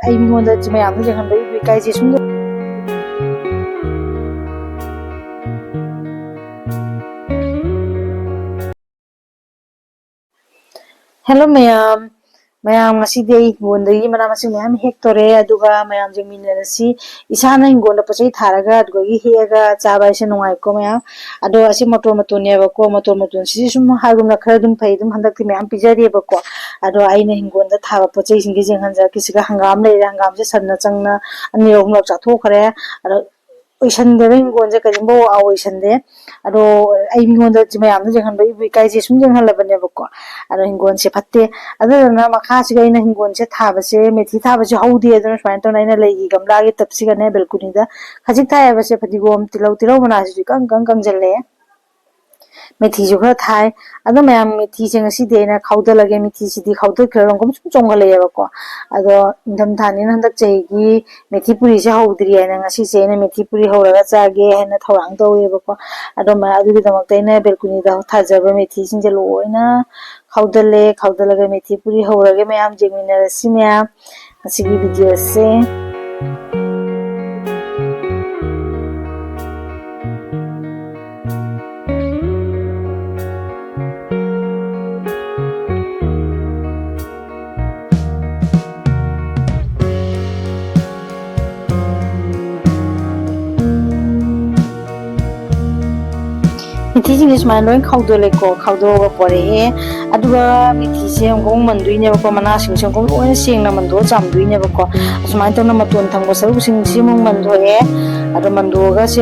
ꯑꯩ ꯃꯤꯉꯣꯟꯗ ꯃꯌꯥꯝꯗ ꯌꯦꯡꯍꯟꯕ ꯏꯀꯥꯏꯖꯩ ꯁꯨꯝ Hello ma'am. Mayam ngasi day hingondagi mana masing mayam hektore aduga mayam jengminarasi isana hingonda pachai tharaga adugi hega chaba ise nungai ko mayam ado asi motor matune ba ko motor matun si sum hagumna khara dum phai dum handakti mayam pijari ba ko ado aina hingonda thaba pachai singi jenghanja kisiga hangam le hangam je sanna changna ani romno chathokre ado oisande hingonje kadimbo awoisande ado ai mingonda mayam jenghan ba ibu kai je sum jenghan labane ba ko ado hingon se phatte aduna makha siga ina hingon se thaba se methi thaba se haude aduna swain to naina legi gamla ge tapsi ga ne balcony da khajik thaya ba se phadigom tilau mana si kang jalle methi ju khara thai ado mayam methi se ngasi de na khawda lage methi si di khawda khara ngom sum chonga le ba ko ado indam thani na handak chei gi methi puri se hawdri ana ngasi se na methi puri hawraga chage hena thawang to we ba ko ado ma adu gi damak tai na balcony da thajaba methi sin je loina khawdalaga methi puri hawrage mayam jengminarasi mayam asigi video se Mithi sing is man loin khawdo le ko khawdo ga pore e aduga mithi se ngong mandui ne ko mana sing sing ko loin sing na mando cham dui ne ko asman to na maton thang ko saru sing simung mando e adu mando ga se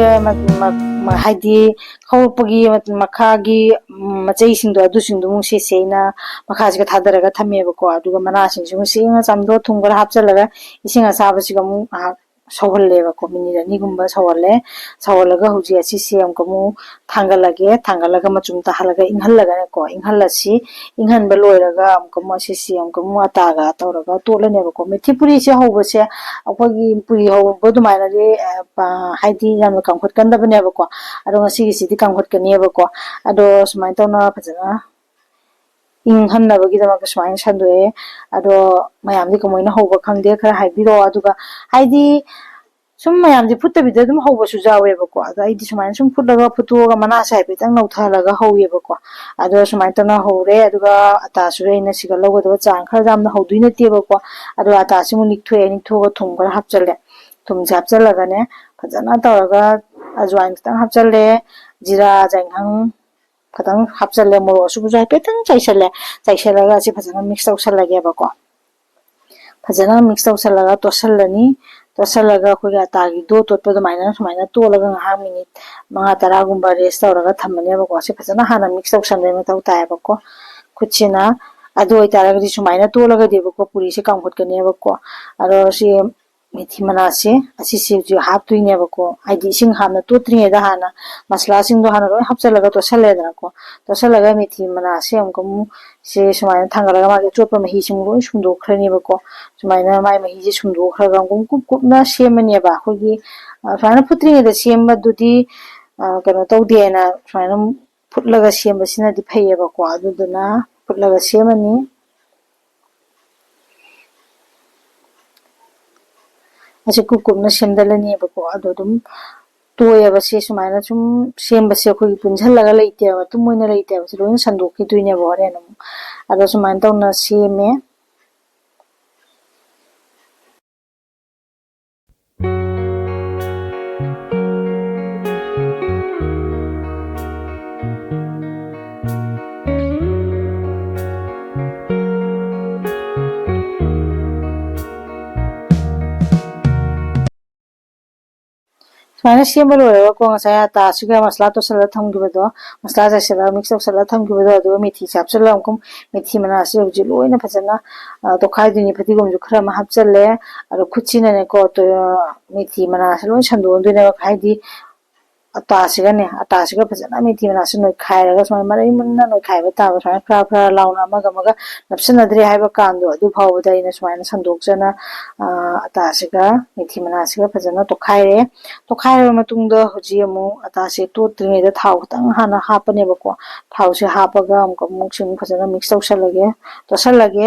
haidi khawpagi makha gi machai sing do adu sing du mung se se na makha ji ga thadara ga thame ba ko aduga mana sing sing chamdo thunggar hapchalaga ising asaba siga mung sawhalle ba ko minit ani gumba sawalaga huji asi sem ko mu thangalaga machum ta halaga inghalaga ko inghallasi inghanba loiraga amko mo asi sem ko mu ataga tawraga tolane ba ko methipuri se hobase akogi puri hobo dumaina re haidi yam kamkhot kanda bane ba ko ado ngasi gi sidi kamkhot kane ba ko ado sumai tawna phajana inghanna bagi dama ka sumai sandoe ado mayam di komoina hoba khangde khara haibiro aduga haidi sum mayam di putta bida dum hoba su jawe ba ko ado ai di sumai sum putlaga putuga mana sai bitang nauthalaga hoye ba ko ado sumai tawna hore aduga ata sure ina siga logo do chang khara jamna hoduina te ba ko ado ata simu nikthoi thum khara hapchale thum hapchalaga ne phajana tawraga ajwain tang hapchale jira janghang kadang hapchale moro su bujai petang chaisalaga si phajana mix tawsalage ba ko phajana mix tawsalaga tosalani tosalaga ko ga ta gi do tot pa maina sumaina tolaga ha minute manga tara gumba rest tawraga thamane ba ko si phajana hana mix tawsande ma taw ta ba ko kuchina adu oi tara gi sumaina tolaga de ba ko puri se kamkhot kane ba ko aro si methi mana se asi se ju hap tuine ba ko aidi sing hamna totri da hana masla sing do hana roi hapchalaga to sale da ko to salaga methi mana se amko mu se sumaina thangalaga ma ge chopa mahi sing roi sumdo khrani ba ko sumaina mai mahi je sumdo khraga gum kup na semane ba khogi fana putri da semba dudi kano tawde na fana putlaga semba sina di phaiye ba ko aduduna putlaga semani asi kupna semdalani ba ko adudum toya ba se sumaina sum semba se khoi punjhalaga leite ba tumoina leite ba loin sandokhi tuine ba hore nam ado sumaina tawna seme Mana siapa lo ya ko saya ta siga masla to sala tham gi bado masla ja sala mix of sala tham gi bado do methi chap sala kum methi mana se ji loina phajana to khai dini phati gom ju khara ma hap challe aro khuchina ne ko to methi mana se loin sandu du ne khai di ꯑꯇꯥꯁꯤꯒꯅꯦ ꯑꯇꯥꯁꯤꯒ ꯐꯖꯅ ꯃꯦꯊꯤ ꯃꯅꯥꯁꯤ ꯅꯣꯏꯈꯥꯏꯔꯒ ꯁꯨꯃꯥꯏꯅ ꯃꯔꯩ ꯃꯨꯟꯅ ꯅꯣꯏꯈꯥꯏꯕ ꯇꯥꯕ ꯁꯨꯃꯥꯏꯅ ꯐꯔꯥ ꯐꯔꯥ ꯂꯥꯎꯅ ꯑꯃꯒ ꯅꯞꯁꯤꯟꯅꯗ꯭ꯔꯦ ꯍꯥꯏꯕ ꯀꯥꯟꯗꯣ ꯑꯗꯨ ꯐꯥꯎꯕꯗ ꯑꯩꯅ ꯁꯨꯃꯥꯏꯅ ꯁꯟꯗꯣꯛꯆꯅ ꯑꯇꯥꯁꯤꯒ ꯃꯦꯊꯤ ꯃꯅꯥꯁꯤꯒ ꯐꯖꯅ ꯇꯣꯠꯈꯥꯏꯔꯦ ꯇꯣꯠꯈꯥꯏꯔꯕ ꯃꯇꯨꯡꯗ ꯍꯧꯖꯤꯛ ꯑꯃꯨꯛ ꯑꯇꯥꯁꯦ ꯇꯣꯠꯇ꯭ꯔꯤꯉꯩꯗ ꯊꯥꯎ ꯈꯤꯇꯪ ꯍꯥꯟꯅ ꯍꯥꯞꯄꯅꯦꯕꯀꯣ ꯊꯥꯎꯁꯦ ꯍꯥꯞꯄꯒ ꯑꯃꯨꯛꯁꯤ ꯐꯖꯅ ꯃꯤꯛꯁ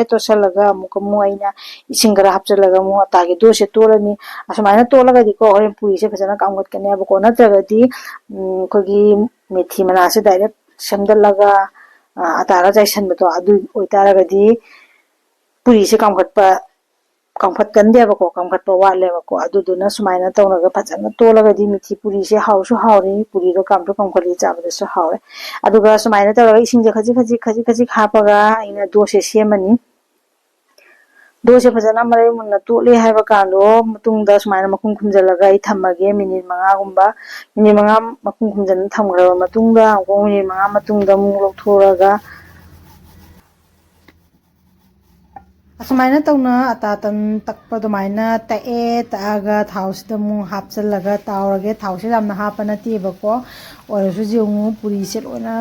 ꯇꯧꯁꯜꯂꯒ ꯑꯃꯨꯛ ꯑꯩꯅ ꯏꯁꯤꯡ ꯈꯔ ꯍꯥꯞꯆꯤꯜꯂꯒ ꯑꯃꯨꯛ ꯑꯇꯥꯒꯤ ꯗꯣꯁꯦ ꯇꯣꯠꯂꯅꯤ ꯑꯁꯨꯃꯥꯏꯅ ꯇꯣꯠꯂꯒꯗꯤꯀꯣ ꯍꯣꯔꯦꯟ ꯄꯨꯔꯤꯁꯦ ꯐꯖꯅ ꯀꯥꯝꯒꯠꯀꯅꯦꯕꯀꯣ ꯅꯠꯇ꯭ꯔꯒꯗꯤ ꯑꯩꯈꯣꯏꯒꯤ ꯃꯦꯊꯤ ꯃꯅꯥꯁꯦ ꯗꯥꯏꯔꯦꯛ ꯁꯦꯝꯗꯠꯂꯒ ꯑꯇꯥꯒ ꯆꯥꯏꯁꯟꯕꯗꯣ ꯑꯗꯨ ꯑꯣꯏꯇꯥꯔꯒꯗꯤ ꯄꯨꯔꯤꯁꯦ ꯀꯥꯝꯈꯠꯀꯟꯗꯦꯕꯀꯣ ꯀꯥꯝꯈꯠꯄ ꯋꯥꯠꯂꯦꯕꯀꯣ ꯑꯗꯨꯗꯨꯅ ꯁꯨꯃꯥꯏꯅ ꯇꯧꯔꯒ ꯐꯖꯅ ꯇꯣꯠꯂꯒꯗꯤ ꯃꯤꯊꯤ ꯄꯨꯔꯤꯁꯦ ꯍꯥꯎꯁꯨ ꯍꯥꯎꯔꯤ ꯄꯨꯔꯤꯗꯣ ꯀꯥꯝꯈꯠꯂꯤ ꯆꯥꯕꯗꯁꯨ ꯍꯥꯎꯔꯦ ꯑꯗꯨꯒ ꯁꯨꯃꯥꯏꯅ ꯇꯧꯔꯒ ꯏꯁꯤꯡꯁꯦ ꯈꯖꯤꯛ ꯍꯥꯞꯄꯒ ꯑꯩꯅ ꯗꯣꯁꯦ ꯁꯦꯝꯃꯅꯤ ꯗꯣꯁꯦ ꯐꯖꯅ ꯃꯔꯩ ꯃꯨꯟꯅ ꯇꯣꯠꯂꯦ ꯍꯥꯏꯕ ꯀꯥꯟꯗꯣ ꯃꯇꯨꯡꯗ ꯁꯨꯃꯥꯏꯅ ꯃꯈꯨꯝ ꯈꯨꯝꯖꯤꯜꯂꯒ ꯑꯩ ꯊꯝꯃꯒꯦ ꯃꯤꯅꯤꯠ 5ꯒꯨꯝꯕ ꯃꯤꯅꯤꯠ 5 ꯃꯈꯨꯝ ꯈꯨꯝꯖꯤꯜꯂ ꯊꯝꯈ꯭ꯔꯕ ꯃꯇꯨꯡꯗ ꯑꯃꯨꯛ ꯃꯤꯅꯤꯠ 5 ꯃꯇꯨꯡꯗ ꯑꯃꯨꯛ ꯂꯧꯊꯣꯛꯑꯒ ꯑꯁꯨꯃꯥꯏꯅ ꯇꯧꯅ ꯑꯇꯥ ꯇꯛꯄ ꯑꯗꯨꯃꯥꯏꯅ ꯇꯛꯑꯦ ꯇꯛꯑꯒ ꯊꯥꯎꯁꯤꯗ ꯑꯃꯨꯛ ꯍꯥꯞꯆꯤꯜꯂꯒ ꯇꯥꯎꯔꯒꯦ ꯊꯥꯎꯁꯦ ꯌꯥꯝꯅ ꯍꯥꯞꯄ ꯅꯠꯇꯦꯕꯀꯣ ꯑꯣꯏꯔꯁꯨ ꯌꯦꯡꯉꯨ ꯄꯨꯔꯤꯁꯦ ꯂꯣꯏꯅ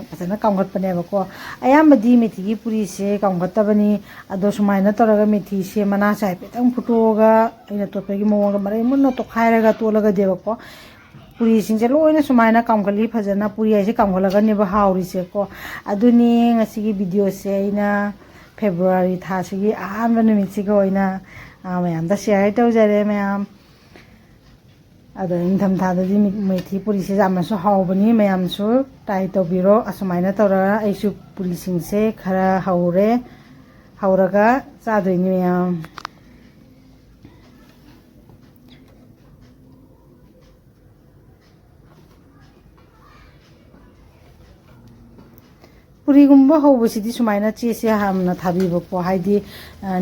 ꯐꯖꯅ ꯀꯥꯝꯈꯠꯄꯅꯦꯕꯀꯣ ꯑꯌꯥꯝꯕꯗꯤ ꯃꯦꯊꯤꯒꯤ ꯄꯨꯔꯤꯁꯦ ꯀꯥꯝꯈꯠꯇꯕꯅꯤ ꯑꯗꯣ ꯁꯨꯃꯥꯏꯅ ꯇꯧꯔꯒ ꯃꯦꯊꯤꯁꯦ ꯃꯅꯥꯁꯦ ꯍꯥꯏꯐꯦꯠꯇꯪ ꯐꯨꯠꯇꯣꯛꯑꯒ ꯑꯩꯅ ꯇꯣꯠꯄꯒꯤ ꯃꯑꯣꯡꯗ ꯃꯔꯩ ꯃꯨꯟꯅ ꯇꯣꯠꯈꯥꯏꯔꯒ ꯇꯣꯠꯂꯒꯗꯤꯕꯀꯣ ꯄꯨꯔꯤꯁꯤꯡꯁꯦ ꯂꯣꯏꯅ ꯁꯨꯃꯥꯏꯅ ꯀꯥꯝꯈꯠꯂꯤ ꯐꯖꯅ ꯄꯨꯔꯤ ꯍꯥꯏꯁꯦ ꯀꯥꯝꯈꯠꯂꯒꯅꯦꯕ ꯍꯥꯎꯔꯤꯁꯦꯀꯣ ꯑꯗꯨꯅꯤ ꯉꯁꯤꯒꯤ ꯚꯤꯗꯤꯑꯣꯁꯦ ꯑꯩꯅ ꯐꯦꯕ꯭ꯔꯨꯋꯥꯔꯤ ꯊꯥꯁꯤꯒꯤ ꯑꯍꯥꯟꯕ ꯅꯨꯃꯤꯠꯁꯤꯒ ꯑꯣꯏꯅ ꯃꯌꯥꯝꯗ ꯁꯤꯌꯔ ꯇꯧꯖꯔꯦ ꯃꯌꯥꯝ ꯑꯗꯣ ꯅꯤꯡꯊꯝꯊꯥꯗꯗꯤ ꯃꯦꯊꯤ ꯄꯨꯔꯤꯁꯦ ꯌꯥꯝꯅꯁꯨ ꯍꯥꯎꯕꯅꯤ ꯃꯌꯥꯝꯁꯨ ꯇ꯭ꯔꯥꯏ ꯇꯧꯕꯤꯔꯣ ꯑꯁꯨꯃꯥꯏꯅ ꯇꯧꯔꯒ ꯑꯩꯁꯨ ꯄꯨꯔꯤꯁꯤꯡꯁꯦ ꯈꯔ ꯍꯧꯔꯒ ꯆꯥꯗꯣꯏꯅꯤ ꯃꯌꯥꯝ ꯄꯨꯔꯤꯒꯨꯝꯕ ꯍꯧꯕꯁꯤꯗꯤ ꯁꯨꯃꯥꯏꯅ ꯆꯦꯁꯦ ꯌꯥꯝꯅ ꯊꯥꯕꯤꯕꯀꯣ ꯍꯥꯏꯗꯤ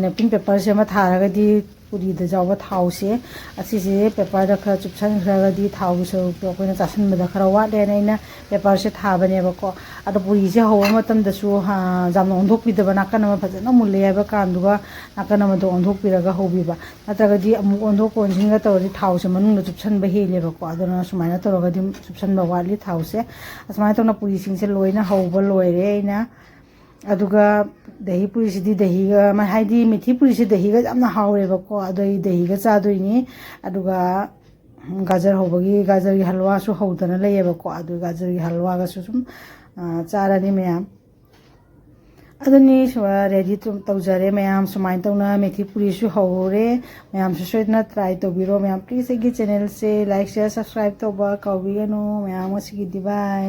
ꯅꯦꯞꯀꯤꯟ ꯄꯦꯄꯔꯁꯦ ꯑꯃ ꯊꯥꯔꯒꯗꯤ ꯄꯨꯔꯤꯗ ꯌꯥꯎꯕ ꯊꯥꯎꯁꯦ ꯑꯁꯤꯁꯦ ꯄꯦꯄꯔꯗ ꯈꯔ ꯆꯨꯞꯁꯟꯈ꯭ꯔꯒꯗꯤ ꯊꯥꯎꯒꯤ ꯁꯔꯨꯛꯇꯣ ꯑꯩꯈꯣꯏꯅ ꯆꯥꯁꯤꯟꯕꯗ ꯈꯔ ꯋꯥꯠꯂꯦꯅ ꯑꯩꯅ ꯄꯦꯄꯔꯁꯦ ꯊꯥꯕꯅꯦꯕꯀꯣ ꯑꯗꯣ ꯄꯨꯔꯤꯁꯦ ꯍꯧꯕ ꯃꯇꯝꯗꯁꯨ ꯌꯥꯝꯅ ꯑꯣꯟꯊꯣꯛꯄꯤꯗꯕ ꯅꯥꯀꯟ ꯑꯃ ꯐꯖꯅ ꯃꯨꯜꯂꯦ ꯍꯥꯏꯕ ꯀꯥꯟꯗꯨꯒ ꯅꯥꯀꯟ ꯑꯃꯗ ꯑꯣꯟꯊꯣꯛꯄꯤꯔꯒ ꯍꯧꯕꯤꯕ ꯅꯠꯇ꯭ꯔꯒꯗꯤ ꯑꯃꯨꯛ ꯑꯣꯟꯊꯣꯛ ꯑꯣꯟꯁꯤꯟꯒ ꯇꯧꯔꯗꯤ ꯊꯥꯎꯁꯦ ꯃꯅꯨꯡꯗ ꯆꯨꯞꯁꯟꯕ ꯍꯦꯜꯂꯦꯕꯀꯣ ꯑꯗꯨꯅ ꯁꯨꯃꯥꯏꯅ ꯇꯧꯔꯒꯗꯤ ꯆꯨꯞꯁꯟꯕ ꯋꯥꯠꯂꯤ ꯊꯥꯎꯁꯦ ꯑꯁꯨꯃꯥꯏꯅ ꯇꯧꯅ ꯄꯨꯔꯤꯁꯤꯡꯁꯦ ꯂꯣꯏꯅ ꯍꯧꯕ ꯂꯣꯏꯔꯦ ꯑꯩꯅ ꯑꯗꯨꯒ ꯗꯍꯤ ꯄꯨꯔꯤꯁꯤꯗꯤ ꯗꯍꯤꯒ ꯍꯥꯏꯗꯤ ꯃꯦꯊꯤ ꯄꯨꯔꯤꯁꯤ ꯗꯍꯤꯒ ꯌꯥꯝꯅ ꯍꯥꯎꯔꯦꯕꯀꯣ ꯑꯗꯣ ꯑꯩ ꯗꯍꯤꯒ ꯆꯥꯗꯣꯏꯅꯤ ꯑꯗꯨꯒ ꯒꯥꯖꯔ ꯍꯧꯕꯒꯤ ꯒꯥꯖꯔꯒꯤ ꯍꯜꯋꯥꯁꯨ ꯍꯧꯗꯅ ꯂꯩꯌꯦꯕꯀꯣ ꯑꯗꯨ ꯒꯥꯖꯔꯒꯤ ꯍꯜꯋꯥꯒꯁꯨ ꯁꯨꯝ ꯆꯥꯔꯅꯤ ꯃꯌꯥꯝ ꯑꯗꯨꯅꯤ ꯔꯦꯗꯤ ꯇꯧꯖꯔꯦ ꯃꯌꯥꯝ ꯁꯨꯃꯥꯏꯅ ꯇꯧꯅ ꯃꯦꯊꯤ ꯄꯨꯔꯤꯁꯨ ꯍꯧꯔꯦ ꯃꯌꯥꯝꯁꯨ ꯁꯣꯏꯗꯅ ꯇ꯭ꯔꯥꯏ ꯇꯧꯕꯤꯔꯣ ꯃꯌꯥꯝ ꯄ꯭ꯂꯤꯖ ꯑꯩꯒꯤ ꯆꯦꯅꯦꯜꯁꯦ ꯂꯥꯏꯛ ꯁꯤꯌꯔ ꯁꯕꯁꯀ꯭ꯔꯥꯏꯕ ꯇꯧꯕ ꯀꯥꯎꯕꯤꯒꯅꯨ ꯃꯌꯥꯝ ꯉꯁꯤꯒꯤꯗꯤ ꯕꯥꯏ